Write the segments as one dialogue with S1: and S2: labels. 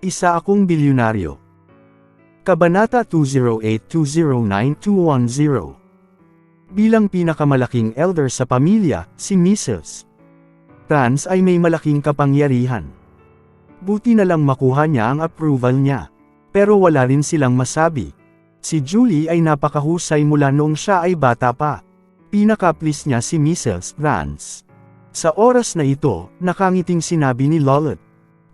S1: Isa akong bilyonaryo. Kabanata 208-209-210. Bilang pinakamalaking elder sa pamilya, si Mrs. Franz ay may malaking kapangyarihan. Buti na lang makuha niya ang approval niya. Pero wala rin silang masabi. Si Julie ay napakahusay mula noong siya ay bata pa. Pinaka-please niya si Mrs. Franz. Sa oras na ito, nakangiting sinabi ni Lolet.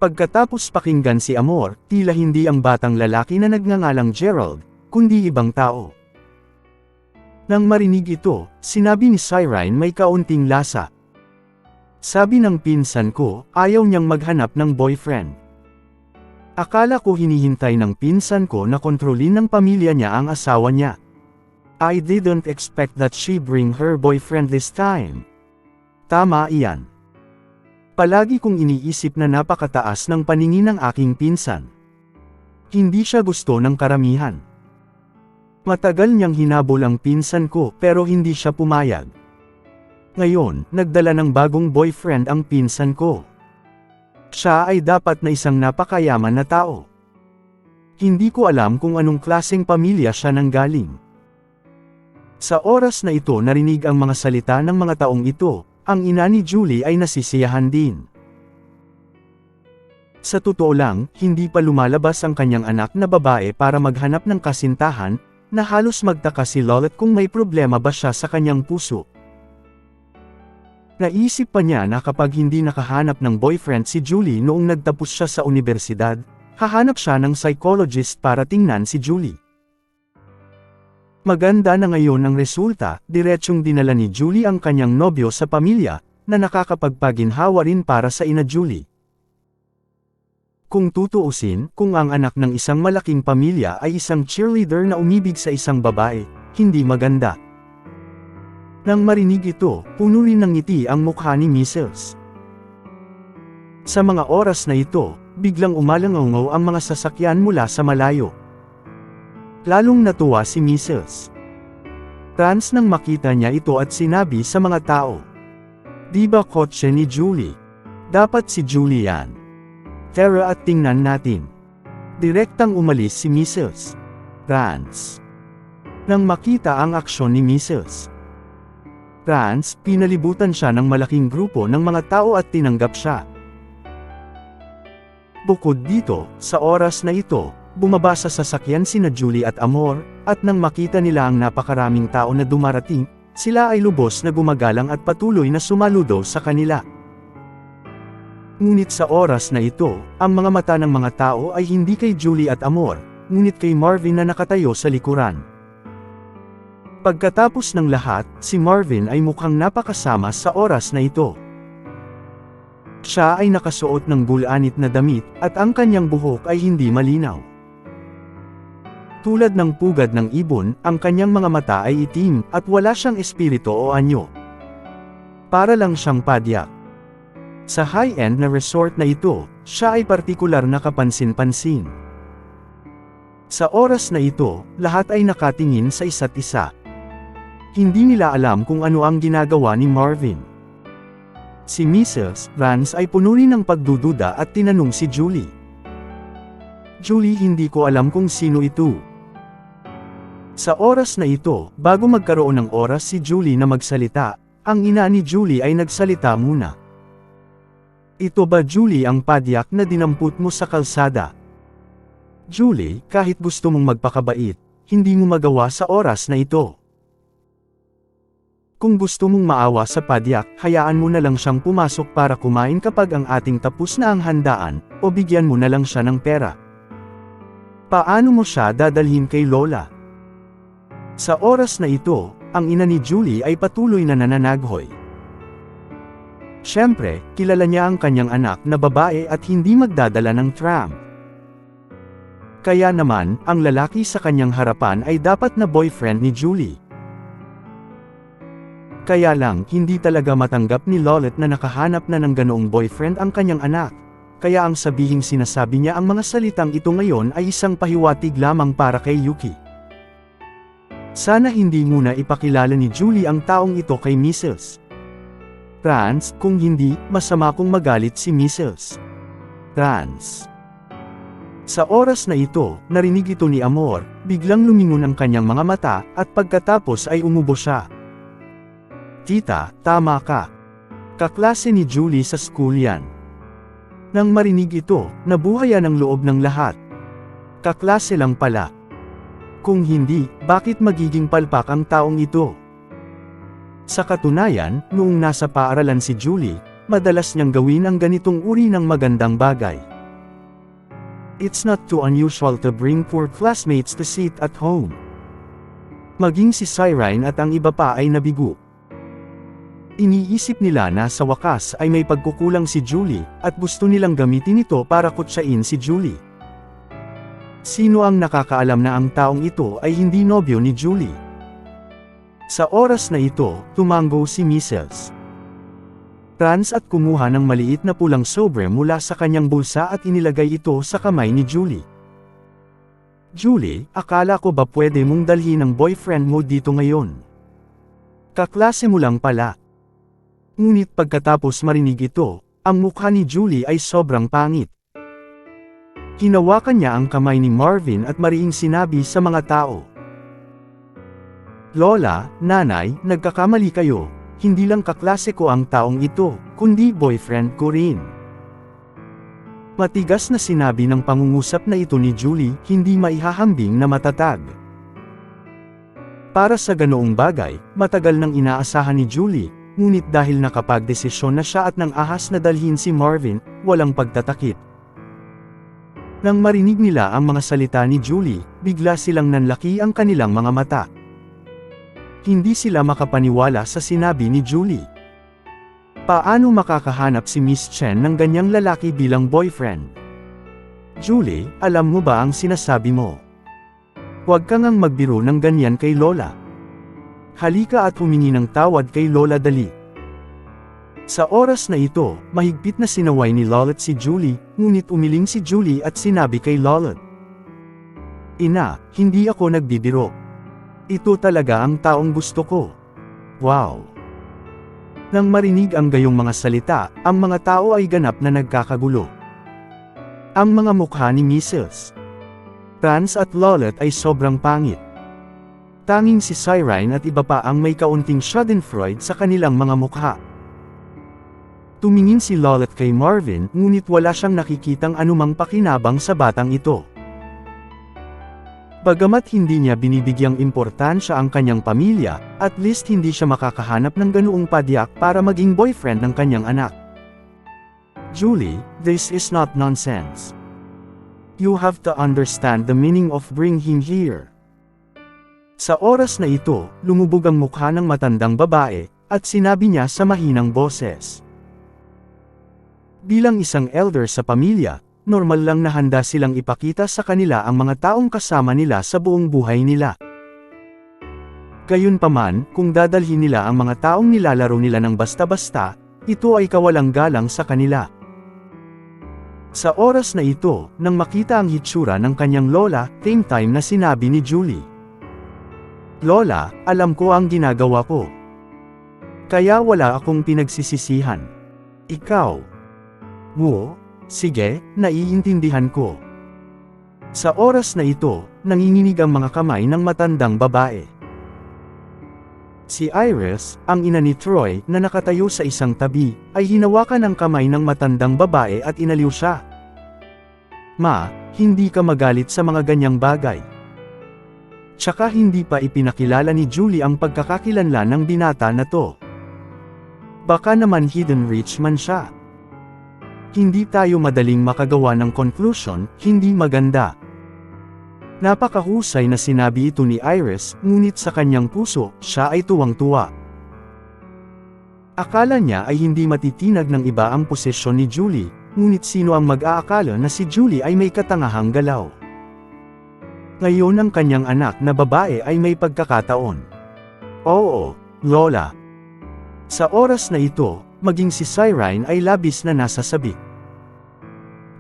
S1: Pagkatapos pakinggan si Amor, tila hindi ang batang lalaki na nagngangalang Gerald, kundi ibang tao. Nang marinig ito, sinabi ni Cyrene may kaunting lasa. Sabi ng pinsan ko, ayaw niyang maghanap ng boyfriend. Akala ko hinihintay ng pinsan ko na kontrolin ng pamilya niya ang asawa niya. I didn't expect that she bring her boyfriend this time. Tama iyan. Palagi kong iniisip na napakataas ng paningin ng aking pinsan. Hindi siya gusto ng karamihan. Matagal niyang hinabol ang pinsan ko pero hindi siya pumayag. Ngayon, nagdala ng bagong boyfriend ang pinsan ko. Siya ay dapat na isang napakayaman na tao. Hindi ko alam kung anong klaseng pamilya siya nanggaling. Sa oras na ito narinig ang mga salita ng mga taong ito. Ang ina ni Julie ay nasisiyahan din. Sa totoo lang, hindi pa lumalabas ang kanyang anak na babae para maghanap ng kasintahan, na halos magtaka si Lolet kung may problema ba siya sa kanyang puso. Naisip pa niya na kapag hindi nakahanap ng boyfriend si Julie noong nagtapos siya sa unibersidad, hahanap siya ng psychologist para tingnan si Julie. Maganda na ngayon ang resulta, diretsyong dinala ni Julie ang kanyang nobyo sa pamilya, na nakakapagpaginhawa rin para sa ina Julie. Kung tutuusin, kung ang anak ng isang malaking pamilya ay isang cheerleader na umibig sa isang babae, hindi maganda. Nang marinig ito, puno rin ng ngiti ang mukha ni Mrs. Sa mga oras na ito, biglang umalangaw ang mga sasakyan mula sa malayo. Lalong natuwa si Mrs. Franz nang makita niya ito at sinabi sa mga tao. Di ba kotse ni Julie? Dapat si Julie yan. Tara at tingnan natin. Direktang umalis si Mrs. Franz. Nang makita ang aksyon ni Mrs. Franz, pinalibutan siya ng malaking grupo ng mga tao at tinanggap siya. Bukod dito, sa oras na ito, bumaba sa sasakyan sina Julie at Amor, at nang makita nila ang napakaraming tao na dumarating, sila ay lubos na gumagalang at patuloy na sumaludo sa kanila. Ngunit sa oras na ito, ang mga mata ng mga tao ay hindi kay Julie at Amor, ngunit kay Marvin na nakatayo sa likuran. Pagkatapos ng lahat, si Marvin ay mukhang napakasama sa oras na ito. Siya ay nakasuot ng bulanit na damit, at ang kanyang buhok ay hindi malinaw. Tulad ng pugad ng ibon, ang kanyang mga mata ay itim, at wala siyang espiritu o anyo. Para lang siyang padyak. Sa high-end na resort na ito, siya ay partikular na kapansin-pansin. Sa oras na ito, lahat ay nakatingin sa isa't isa. Hindi nila alam kung ano ang ginagawa ni Marvin. Si Mrs. Franz ay puno rin ng pagdududa at tinanong si Julie. Julie, hindi ko alam kung sino ito. Sa oras na ito, bago magkaroon ng oras si Julie na magsalita, ang ina ni Julie ay nagsalita muna. Ito ba Julie ang padyak na dinampot mo sa kalsada? Julie, kahit gusto mong magpakabait, hindi mo magawa sa oras na ito. Kung gusto mong maawa sa padyak, hayaan mo na lang siyang pumasok para kumain kapag ang ating tapos na ang handaan, o bigyan mo na lang siya ng pera. Paano mo siya dadalhin kay Lola? Sa oras na ito, ang ina ni Julie ay patuloy na nananaghoy. Siyempre, kilala niya ang kanyang anak na babae at hindi magdadala ng tram. Kaya naman, ang lalaki sa kanyang harapan ay dapat na boyfriend ni Julie. Kaya lang, hindi talaga matanggap ni Lolet na nakahanap na ng ganoong boyfriend ang kanyang anak. Kaya ang sabihing sinasabi niya ang mga salitang ito ngayon ay isang pahiwatig lamang para kay Yuki. Sana hindi muna ipakilala ni Julie ang taong ito kay Mrs. Franz, kung hindi, masama kung magalit si Mrs. Franz. Sa oras na ito, narinig ito ni Amor, biglang lumingon ang kanyang mga mata, at pagkatapos ay umubo siya. Tita, tama ka. Kaklase ni Julie sa school yan. Nang marinig ito, nabuhayan ang loob ng lahat. Kaklase lang pala. Kung hindi, bakit magiging palpak ang taong ito? Sa katunayan, noong nasa paaralan si Julie, madalas niyang gawin ang ganitong uri ng magandang bagay. It's not too unusual to bring poor classmates to sit at home. Maging si Cyrene at ang iba pa ay nabigo. Iniisip nila na sa wakas ay may pagkukulang si Julie, at gusto nilang gamitin ito para kutsain si Julie. Sino ang nakakaalam na ang taong ito ay hindi nobyo ni Julie? Sa oras na ito, tumango si Mrs. Franz at kumuha ng maliit na pulang sobre mula sa kanyang bulsa at inilagay ito sa kamay ni Julie. Julie, akala ko ba pwede mong dalhin ang boyfriend mo dito ngayon? Kaklase mo lang pala. Ngunit pagkatapos marinig ito, ang mukha ni Julie ay sobrang pangit. Hinawakan niya ang kamay ni Marvin at mariing sinabi sa mga tao. Lola, Nanay, nagkakamali kayo. Hindi lang kaklase ko ang taong ito, kundi boyfriend ko rin. Matigas na sinabi ng pangungusap na ito ni Julie, hindi maihahambing na matatag. Para sa ganoong bagay, matagal nang inaasahan ni Julie, ngunit dahil nakapagdesisyon na siya at nang ahas na dalhin si Marvin, walang pagtatakip. Nang marinig nila ang mga salita ni Julie, bigla silang nanlaki ang kanilang mga mata. Hindi sila makapaniwala sa sinabi ni Julie. Paano makakahanap si Miss Chen ng ganyang lalaki bilang boyfriend? Julie, alam mo ba ang sinasabi mo? Huwag ka ngang magbiro ng ganyan kay Lola. Halika at humingi ng tawad kay Lola dali. Sa oras na ito, mahigpit na sinaway ni Lola si Julie, ngunit umiling si Julie at sinabi kay Lola. Ina, hindi ako nagbibiro. Ito talaga ang taong gusto ko. Wow! Nang marinig ang gayong mga salita, ang mga tao ay ganap na nagkakagulo. Ang mga mukha ni Mrs. Franz at Lolet ay sobrang pangit. Tanging si Cyrene at iba pa ang may kaunting schadenfreude sa kanilang mga mukha. Tumingin si Lolet kay Marvin, ngunit wala siyang nakikitang anumang pakinabang sa batang ito. Bagamat hindi niya binibigyang importansya ang kanyang pamilya, at least hindi siya makakahanap ng ganoong padyak para maging boyfriend ng kanyang anak. Julie, this is not nonsense. You have to understand the meaning of bring him here. Sa oras na ito, lumubog ang mukha ng matandang babae, at sinabi niya sa mahinang boses. Bilang isang elder sa pamilya, normal lang na handa silang ipakita sa kanila ang mga taong kasama nila sa buong buhay nila. Gayunpaman, kung dadalhin nila ang mga taong nilalaro nila ng basta-basta, ito ay kawalang galang sa kanila. Sa oras na ito, nang makita ang hitsura ng kanyang lola, same time na sinabi ni Julie. Lola, alam ko ang ginagawa ko. Kaya wala akong pinagsisisihan. Ikaw. Wo? Sige, naiintindihan ko. Sa oras na ito, nanginginig ang mga kamay ng matandang babae. Si Iris, ang ina ni Troy, na nakatayo sa isang tabi, ay hinawakan ang kamay ng matandang babae at inaliw siya. Ma, hindi ka magalit sa mga ganyang bagay. Tsaka hindi pa ipinakilala ni Julie ang pagkakakilanlan ng binata na to. Baka naman hidden rich man siya. Hindi tayo madaling makagawa ng conclusion, hindi maganda. Napakahusay na sinabi ito ni Iris, ngunit sa kanyang puso, siya ay tuwang-tuwa. Akala niya ay hindi matitinag ng iba ang posisyon ni Julie, ngunit sino ang mag-aakala na si Julie ay may katangahang galaw. Ngayon ang kanyang anak na babae ay may pagkakataon. Oo, Lola. Sa oras na ito, maging si Cyrene ay labis na nasasabik.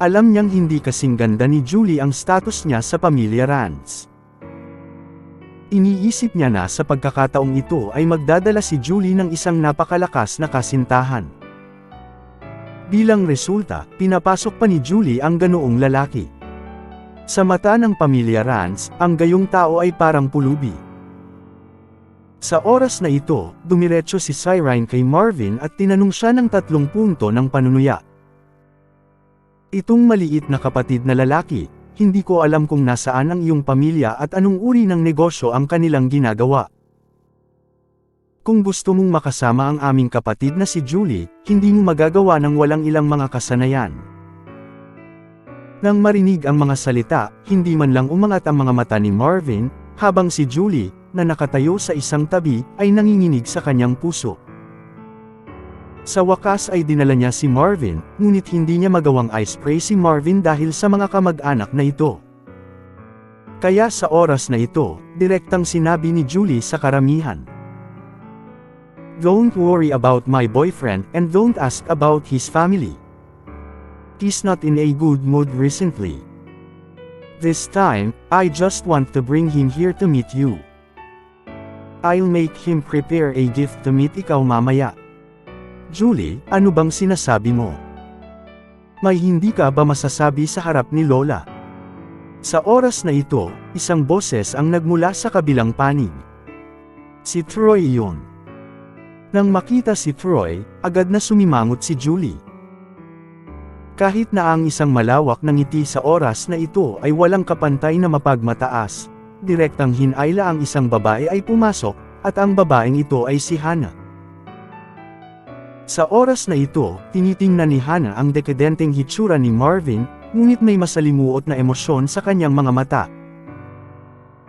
S1: Alam niyang hindi kasing ganda ni Julie ang status niya sa pamilya Rance. Iniisip niya na sa pagkakataong ito ay magdadala si Julie ng isang napakalakas na kasintahan. Bilang resulta, pinapasok pa ni Julie ang ganoong lalaki. Sa mata ng pamilya Rance, ang gayong tao ay parang pulubi. Sa oras na ito, dumiretso si Cyrene kay Marvin at tinanong siya ng 3 punto ng panunuya. Itong maliit na kapatid na lalaki, hindi ko alam kung nasaan ang iyong pamilya at anong uri ng negosyo ang kanilang ginagawa. Kung gusto mong makasama ang aming kapatid na si Julie, hindi mo magagawa ng walang ilang mga kasanayan. Nang marinig ang mga salita, hindi man lang umangat ang mga mata ni Marvin, habang si Julie, na nakatayo sa isang tabi, ay nanginginig sa kanyang puso. Sa wakas ay dinala niya si Marvin, ngunit hindi niya magawang i-spray si Marvin dahil sa mga kamag-anak na ito. Kaya sa oras na ito, direktang sinabi ni Julie sa karamihan. Don't worry about my boyfriend and don't ask about his family. He's not in a good mood recently. This time, I just want to bring him here to meet you. I'll make him prepare a gift to meet ikaw mamaya. Julie, ano bang sinasabi mo? May hindi ka ba masasabi sa harap ni Lola? Sa oras na ito, isang boses ang nagmula sa kabilang panig. Si Troy iyon. Nang makita si Troy, agad na sumimangot si Julie. Kahit na ang isang malawak na ngiti sa oras na ito ay walang kapantay na mapagmataas, direktang hinayla ang isang babae ay pumasok, at ang babaeng ito ay si Hannah. Sa oras na ito, tinitingnan ni Hannah ang dekadenteng hitsura ni Marvin, ngunit may masalimuot na emosyon sa kanyang mga mata.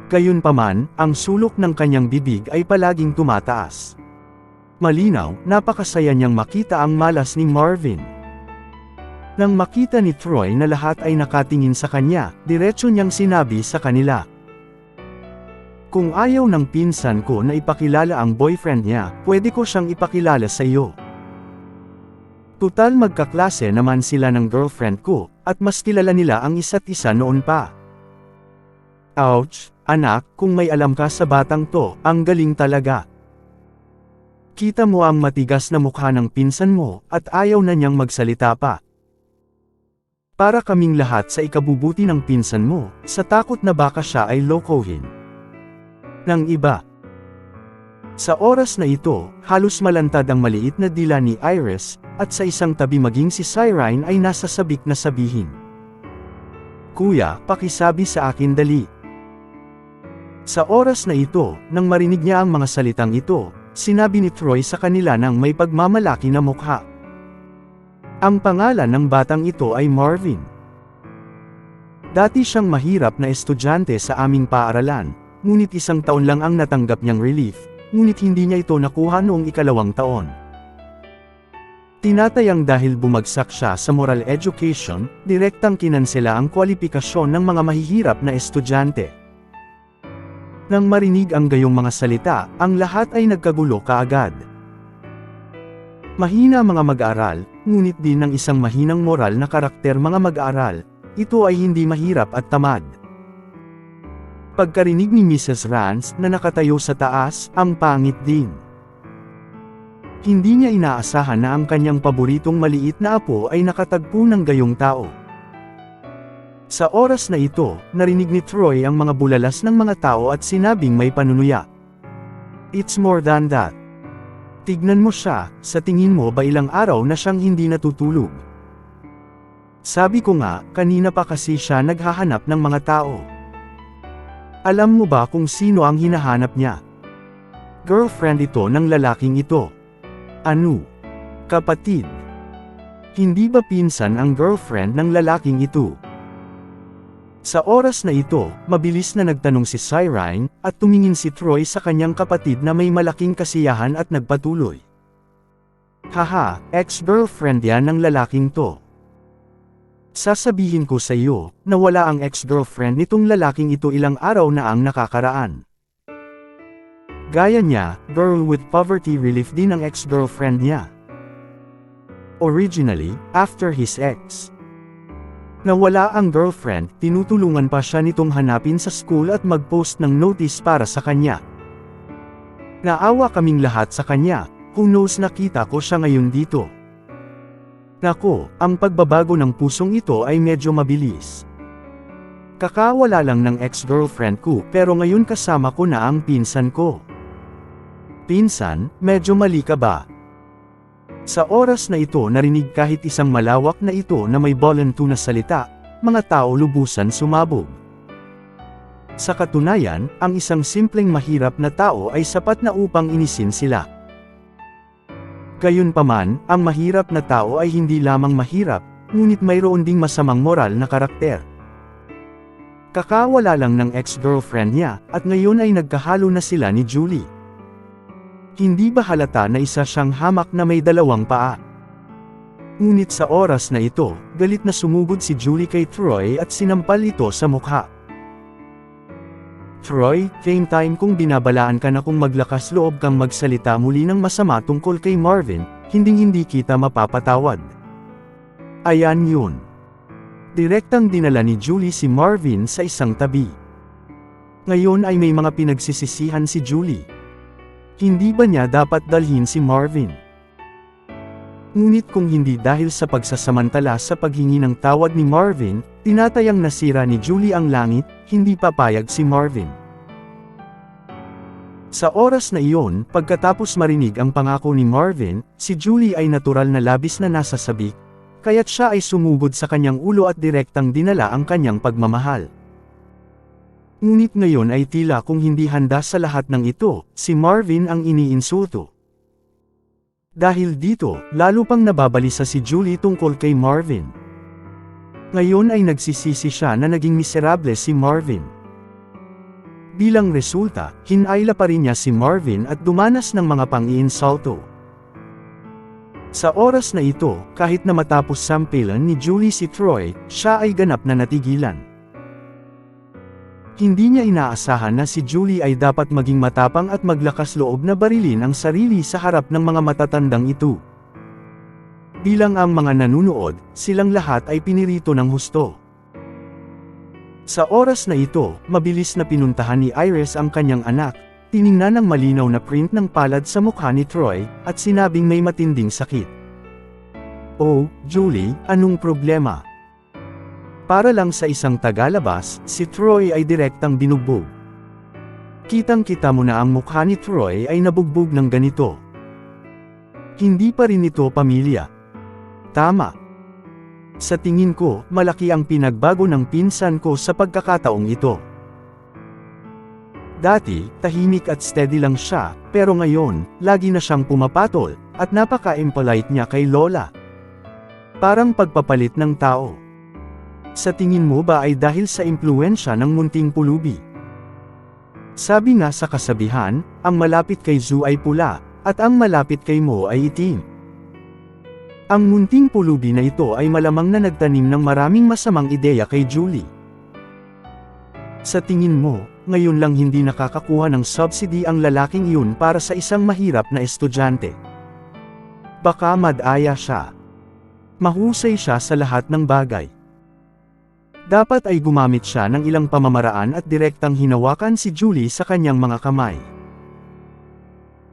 S1: Gayunpaman, ang sulok ng kanyang bibig ay palaging tumataas. Malinaw, napakasaya niyang makita ang malas ni Marvin. Nang makita ni Troy na lahat ay nakatingin sa kanya, diretso niyang sinabi sa kanila. Kung ayaw ng pinsan ko na ipakilala ang boyfriend niya, pwede ko siyang ipakilala sa iyo. Tutal magkaklase naman sila ng girlfriend ko, at mas kilala nila ang isa't isa noon pa. Ouch, anak, kung may alam ka sa batang to, ang galing talaga. Kita mo ang matigas na mukha ng pinsan mo, at ayaw na niyang magsalita pa. Para kaming lahat sa ikabubuti ng pinsan mo, sa takot na baka siya ay lokohin ng iba. Sa oras na ito, halos malantad ang maliit na dila ni Iris, at sa isang tabi maging si Cyrene ay nasa sabik na sabihin. Kuya, pakisabi sa akin dali. Sa oras na ito, nang marinig niya ang mga salitang ito, sinabi ni Troy sa kanila ng may pagmamalaki na mukha. Ang pangalan ng batang ito ay Marvin. Dati siyang mahirap na estudyante sa aming paaralan, ngunit 1 taon lang ang natanggap niyang relief, ngunit hindi niya ito nakuha noong 2 taon. Tinatayang dahil bumagsak siya sa moral education, direktang kinansela ang kwalifikasyon ng mga mahihirap na estudyante. Nang marinig ang gayong mga salita, ang lahat ay nagkagulo kaagad. Mahina mga mag-aaral, ngunit din ng isang mahinang moral na karakter mga mag-aaral, ito ay hindi mahirap at tamad. Pagkarinig ni Mrs. Rance na nakatayo sa taas, ang pangit din. Hindi niya inaasahan na ang kanyang paboritong maliit na apo ay nakatagpo ng gayong tao. Sa oras na ito, narinig ni Troy ang mga bulalas ng mga tao at sinabing may panunuya. It's more than that. Tignan mo siya, sa tingin mo ba ilang araw na siyang hindi natutulog? Sabi ko nga, kanina pa kasi siya naghahanap ng mga tao. Alam mo ba kung sino ang hinahanap niya? Girlfriend ito ng lalaking ito. Ano? Kapatid. Hindi ba pinsan ang girlfriend ng lalaking ito? Sa oras na ito, mabilis na nagtanong si Cyrene, at tumingin si Troy sa kanyang kapatid na may malaking kasiyahan at nagpatuloy. Haha, ex-girlfriend yan ng lalaking to. Sasabihin ko sa iyo, na wala ang ex-girlfriend nitong lalaking ito ilang araw na ang nakakaraan. Gaya niya, girl with poverty relief din ang ex-girlfriend niya. Originally, after his ex. Nawala ang girlfriend, tinutulungan pa siya nitong hanapin sa school at mag-post ng notice para sa kanya. Naawa kaming lahat sa kanya, who knows nakita ko siya ngayon dito. Nako, ang pagbabago ng pusong ito ay medyo mabilis. Kakawala lang ng ex-girlfriend ko pero ngayon kasama ko na ang pinsan ko. Pinsan, medyo mali ka ba? Sa oras na ito narinig kahit isang malawak na ito na may bolantu na salita, mga tao lubusan sumabog. Sa katunayan, ang isang simpleng mahirap na tao ay sapat na upang inisin sila. Gayunpaman, ang mahirap na tao ay hindi lamang mahirap, ngunit mayroon ding masamang moral na karakter. Kakawala lang ng ex-girlfriend niya, at ngayon ay nagkahalo na sila ni Julie. Hindi ba halata na isa siyang hamak na may dalawang paa? Ngunit sa oras na ito, galit na sumugod si Julie kay Troy at sinampal ito sa mukha. Troy, game time kung binabalaan ka na kung maglakas loob kang magsalita muli ng masama tungkol kay Marvin, hinding-hindi kita mapapatawad. Ayan yun. Direktang dinala ni Julie si Marvin sa isang tabi. Ngayon ay may mga pinagsisisihan si Julie. Hindi ba niya dapat dalhin si Marvin? Ngunit kung hindi dahil sa pagsasamantala sa paghingi ng tawad ni Marvin, tinatayang nasira ni Julie ang langit, hindi papayag si Marvin. Sa oras na iyon, pagkatapos marinig ang pangako ni Marvin, si Julie ay natural na labis na nasasabik, kaya't siya ay sumugod sa kanyang ulo at direktang dinala ang kanyang pagmamahal. Ngunit ngayon ay tila kung hindi handa sa lahat ng ito, si Marvin ang iniinsulto. Dahil dito, lalo pang nababalisa si Julie tungkol kay Marvin. Ngayon ay nagsisisi siya na naging miserable si Marvin. Bilang resulta, hinayla pa rin niya si Marvin at dumanas ng mga pang-iinsulto. Sa oras na ito, kahit na matapos sampilan ni Julie si Troy, siya ay ganap na natigilan. Hindi niya inaasahan na si Julie ay dapat maging matapang at maglakas loob na barilin ang sarili sa harap ng mga matatandang ito. Bilang ang mga nanunood, silang lahat ay pinirito ng husto. Sa oras na ito, mabilis na pinuntahan ni Iris ang kanyang anak, tiningnan ng malinaw na print ng palad sa mukha ni Troy, at sinabing may matinding sakit. Oh, Julie, anong problema? Para lang sa isang tagalabas, si Troy ay direktang binugbog. Kitang-kita mo na ang mukha ni Troy ay nabugbog ng ganito. Hindi pa rin ito pamilya. Tama. Sa tingin ko, malaki ang pinagbago ng pinsan ko sa pagkakataong ito. Dati, tahimik at steady lang siya, pero ngayon, lagi na siyang pumapatol, at napaka-impolite niya kay Lola. Parang pagpapalit ng tao. Sa tingin mo ba ay dahil sa impluwensya ng munting pulubi? Sabi nga sa kasabihan, ang malapit kay Zoo ay pula, at ang malapit kay Mo ay itim. Ang munting pulubi na ito ay malamang na nagtanim ng maraming masamang ideya kay Julie. Sa tingin mo, ngayon lang hindi nakakakuha ng subsidy ang lalaking iyon para sa isang mahirap na estudyante. Baka madaya siya. Mahusay siya sa lahat ng bagay. Dapat ay gumamit siya ng ilang pamamaraan at direktang hinawakan si Julie sa kanyang mga kamay.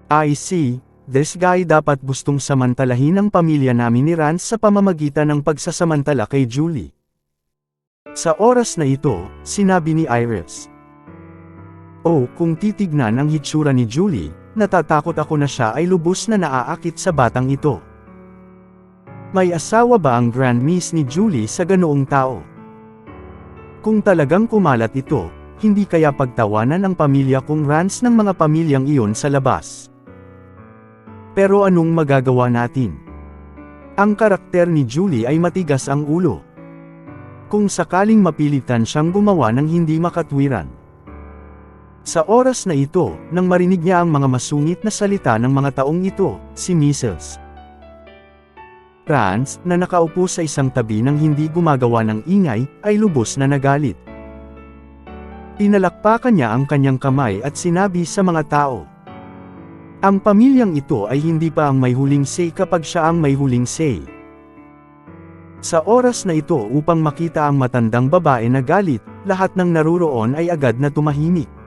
S1: I see. This guy dapat gustong samantalahin ang pamilya namin ni Rance sa pamamagitan ng pagsasamantala kay Julie. Sa oras na ito, sinabi ni Iris. Oh, kung titignan ang hitsura ni Julie, natatakot ako na siya ay lubos na naaakit sa batang ito. May asawa ba ang Grand Miss ni Julie sa ganoong tao? Kung talagang kumalat ito, hindi kaya pagtawanan ang pamilya kong Rance ng mga pamilyang iyon sa labas. Pero anong magagawa natin? Ang karakter ni Julie ay matigas ang ulo. Kung sakaling mapilitan siyang gumawa ng hindi makatwiran. Sa oras na ito, nang marinig niya ang mga masungit na salita ng mga taong ito, si Mrs. Rance, na nakaupo sa isang tabi ng hindi gumagawa ng ingay, ay lubos na nagalit. Pinalakpakan niya ang kanyang kamay at sinabi sa mga tao. Ang pamilyang ito ay hindi pa ang may huling say kapag siya ang may huling say. Sa oras na ito upang makita ang matandang babae na galit, lahat ng naruroon ay agad na tumahimik.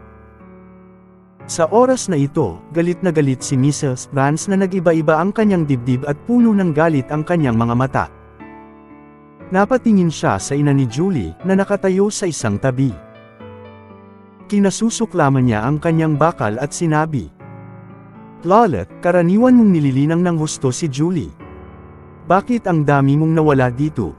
S1: Sa oras na ito, galit na galit si Mrs. Rance na nag-iba-iba ang kanyang dibdib at puno ng galit ang kanyang mga mata. Napatingin siya sa ina ni Julie, na nakatayo sa isang tabi. Kinasusuklaman niya ang kanyang bakal at sinabi, "Lola, karaniwan mong nililinang ng husto si Julie. Bakit ang dami mong nawala dito?"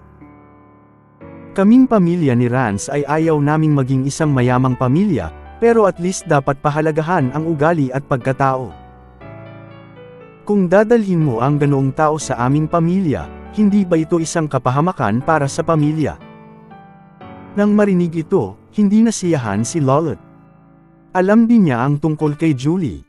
S1: "Kaming pamilya ni Rance ay ayaw naming maging isang mayamang pamilya, pero at least dapat pahalagahan ang ugali at pagkatao. Kung dadalhin mo ang ganoong tao sa aming pamilya, hindi ba ito isang kapahamakan para sa pamilya?" Nang marinig ito, hindi nasiyahan si Lola. Alam din niya ang tungkol kay Julie.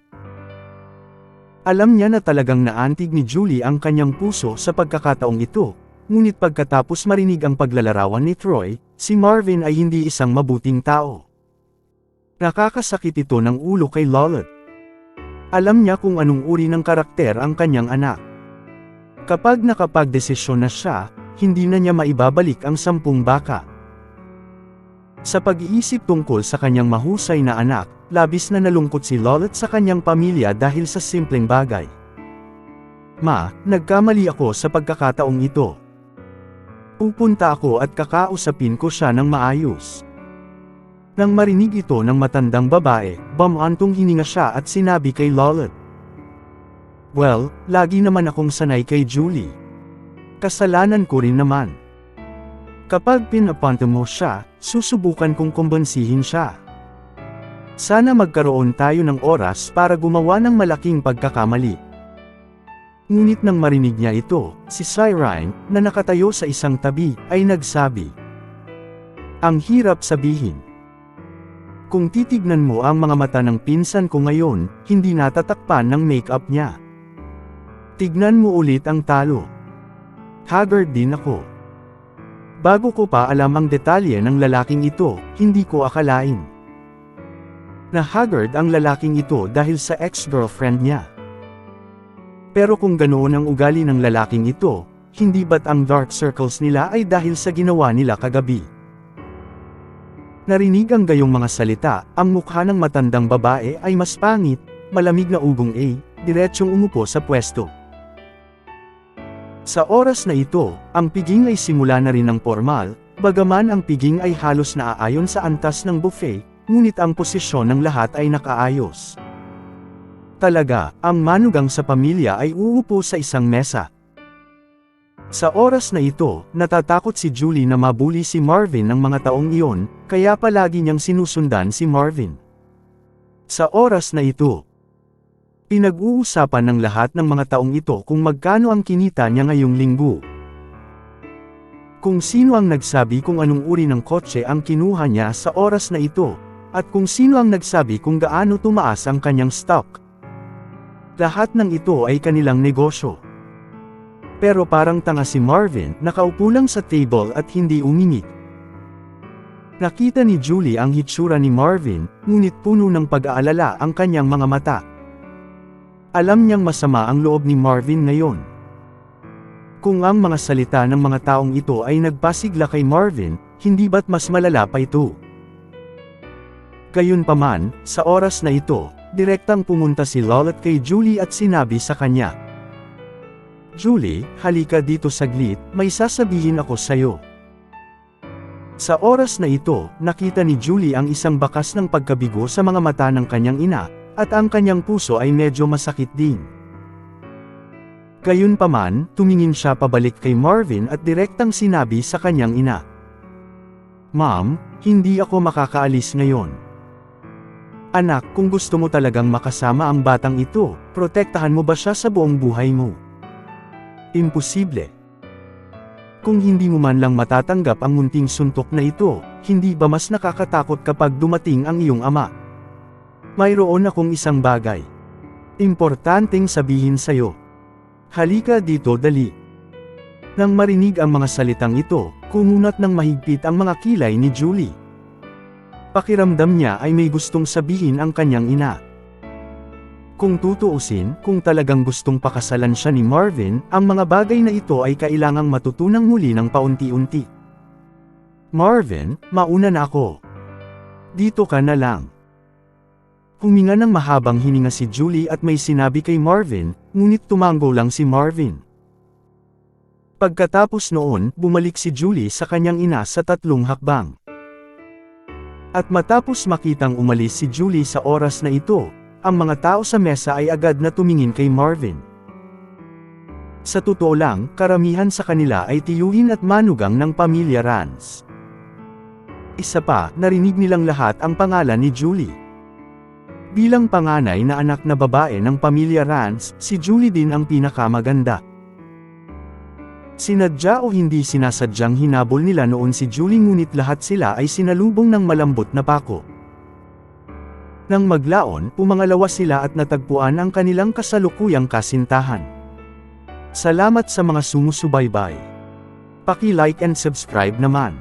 S1: Alam niya na talagang naantig ni Julie ang kanyang puso sa pagkakataong ito, ngunit pagkatapos marinig ang paglalarawan ni Troy, si Marvin ay hindi isang mabuting tao. Nakakasakit ito ng ulo kay Lola. Alam niya kung anong uri ng karakter ang kanyang anak. Kapag nakapagdesisyon na siya, hindi na niya maibabalik ang 10 baka. Sa pag-iisip tungkol sa kanyang mahusay na anak, labis na nalungkot si Lola sa kanyang pamilya dahil sa simpleng bagay. "Ma, nagkamali ako sa pagkakataong ito. Pupunta ako at kakausapin ko siya ng maayos." Nang marinig ito ng matandang babae, bumantong hininga siya at sinabi kay Lola, "Well, lagi naman akong sanay kay Julie. Kasalanan ko rin naman. Kapag pinapunta mo siya, susubukan kong kumbansihin siya. Sana magkaroon tayo ng oras para gumawa ng malaking pagkakamali." Ngunit nang marinig niya ito, si Cyrene, na nakatayo sa isang tabi, ay nagsabi, "Ang hirap sabihin. Kung titignan mo ang mga mata ng pinsan ko ngayon, hindi natatakpan ng make-up niya. Tignan mo ulit ang talo. Haggard din ako. Bago ko pa alam ang detalye ng lalaking ito, hindi ko akalain na haggard ang lalaking ito dahil sa ex-girlfriend niya. Pero kung ganoon ang ugali ng lalaking ito, hindi ba't ang dark circles nila ay dahil sa ginawa nila kagabi?" Narinig ang gayong mga salita, ang mukha ng matandang babae ay mas pangit, malamig na ugong diretsyong umupo sa pwesto. Sa oras na ito, ang piging ay simula na rin ng formal, bagaman ang piging ay halos naaayon sa antas ng buffet, ngunit ang posisyon ng lahat ay nakaayos. Talaga, ang manugang sa pamilya ay uupo sa isang mesa. Sa oras na ito, natatakot si Julie na mabuli si Marvin ng mga taong iyon, kaya palagi niyang sinusundan si Marvin. Sa oras na ito, pinag-uusapan ng lahat ng mga taong ito kung magkano ang kinita niya ngayong linggo. Kung sino ang nagsabi kung anong uri ng kotse ang kinuha niya sa oras na ito, at kung sino ang nagsabi kung gaano tumaas ang kanyang stock. Lahat ng ito ay kanilang negosyo. Pero parang tanga si Marvin, nakaupo lang sa table at hindi umimik. Nakita ni Julie ang hitsura ni Marvin, ngunit puno ng pag-aalala ang kanyang mga mata. Alam niyang masama ang loob ni Marvin ngayon. Kung ang mga salita ng mga taong ito ay nagpasigla kay Marvin, hindi ba't mas malala pa ito? Gayunpaman, sa oras na ito, direktang pumunta si Lola kay Julie at sinabi sa kanya, "Julie, halika dito saglit, may sasabihin ako sa'yo." Sa oras na ito, nakita ni Julie ang isang bakas ng pagkabigo sa mga mata ng kanyang ina, at ang kanyang puso ay medyo masakit din. Gayunpaman, tumingin siya pabalik kay Marvin at direktang sinabi sa kanyang ina, "Ma'am, hindi ako makakaalis ngayon. Anak, kung gusto mo talagang makasama ang batang ito, protektahan mo ba siya sa buong buhay mo? Imposible. Kung hindi mo man lang matatanggap ang munting suntok na ito, hindi ba mas nakakatakot kapag dumating ang iyong ama? Mayroon akong isang bagay. Importanteng sabihin sa'yo. Halika dito dali." Nang marinig ang mga salitang ito, kumunat ng mahigpit ang mga kilay ni Julie. Pakiramdam niya ay may gustong sabihin ang kanyang ina. Kung tutuusin, kung talagang gustong pakasalan siya ni Marvin, ang mga bagay na ito ay kailangang matutunang muli ng paunti-unti. "Marvin, mauna na ako. Dito ka na lang." Huminga ng mahabang hininga si Julie at may sinabi kay Marvin, ngunit tumango lang si Marvin. Pagkatapos noon, bumalik si Julie sa kanyang ina sa 3 hakbang. At matapos makitang umalis si Julie sa oras na ito, ang mga tao sa mesa ay agad na tumingin kay Marvin. Sa totoo lang, karamihan sa kanila ay tiyuhin at manugang ng pamilya Rance. Isa pa, narinig nilang lahat ang pangalan ni Julie. Bilang panganay na anak na babae ng pamilya Rance, si Julie din ang pinakamaganda. Sinadya o hindi sinasadyang hinabol nila noon si Julie, ngunit lahat sila ay sinalubong ng malambot na pako. Nang maglaon, pumangalawa sila at natagpuan ang kanilang kasalukuyang kasintahan. Salamat sa mga sumusubaybay. Paki-like and subscribe naman.